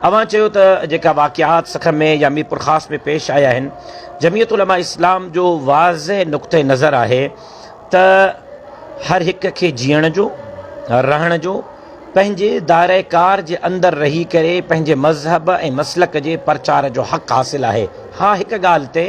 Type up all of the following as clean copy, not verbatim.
अवां चयो त जेका वाक़ियात सख में या मीरपुर ख़ास में पेश आया आहिनि, जमीयत उलमा इस्लाम जो वाज़े नुक़्ते नज़र आहे त हर हिक खे जीअण जो, रहण जो, पंहिंजे दायरे कार जे अंदरि रही करे पंहिंजे मज़हब ऐं मसलक जे प्रचार जो हक़ हासिल आहे। हा, हिक ॻाल्हि ते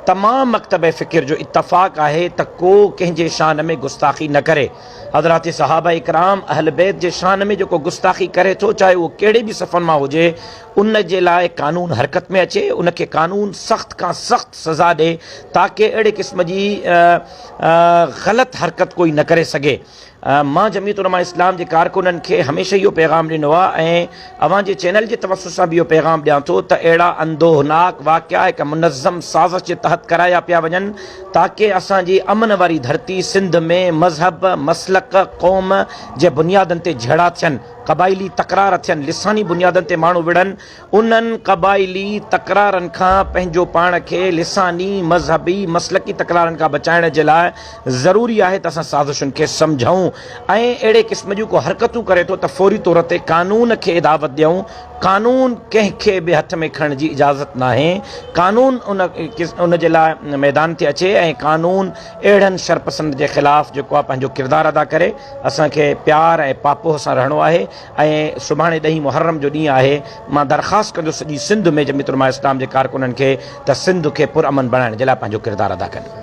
तमाम मकतब फ़िक्र जो इत्तफ़ाक़ आहे त को कंहिंजे शान में गुस्ताखी न करे। हज़रात सहाबा इकराम अहल बैत जे शान में जेको गुस्ताखी करे थो, चाहे उहो कहिड़े बि सफ़न मां हुजे, उन जे लाइ कानून हरकत में अचे, उनखे कानून सख़्त खां सख़्त सज़ा ॾे ताकी अहिड़े क़िस्म जी ग़लति हरकत कोई न करे सघे। मां जमीयत उलमा इस्लाम जे कारकुननि खे हमेशह इहो पैगाम ॾिनो आहे ऐं अवां जे चैनल जे तवसुस सां बि इहो पैगाम ॾियां थो त अहिड़ा अंदोहनाक वाक़िया हिकु मुनज़्ज़म साज़िश जे तहत कराया पिया वञनि ताकी असांजी अमन वारी धरती सिंध में मज़हब, मसलक, क़ौम जे बुनियादनि ते झेड़ा थियनि, क़बाइली तकरार थियनि, लिसानी बुनियादनि ते माण्हू विढ़नि। उन्हनि क़बाइली तकरारनि खां पंहिंजो पाण खे लिसानी, मज़हबी, मसलकी तकरारनि खां बचाइण जे लाइ ज़रूरी आहे त असां साज़िशुनि खे सम्झूं ऐं अहिड़े क़िस्म जूं को हरकतूं करे थो त फौरी तौर ते कानून खे दावत ॾियूं। कानून कंहिंखे बि हथ में खणण जी इजाज़त न आहे। कानून उन जे लाइ मैदान ते अचे ऐं कानून अहिड़नि शरपसंद जे ख़िलाफ़ जेको आहे पंहिंजो किरदारु अदा करे। असांखे प्यार ऐं पापोह सां रहणो आहे ऐं सुभाणे 10 मुहर्रम जो ॾींहुं आहे। मां दरख़्वास्त कंदुसि सॼी सिंध में जमीयत उलमा इस्लाम जे कारकुननि खे त सिंध खे पुरअमन बणाइण जे लाइ पंहिंजो किरदारु अदा कनि।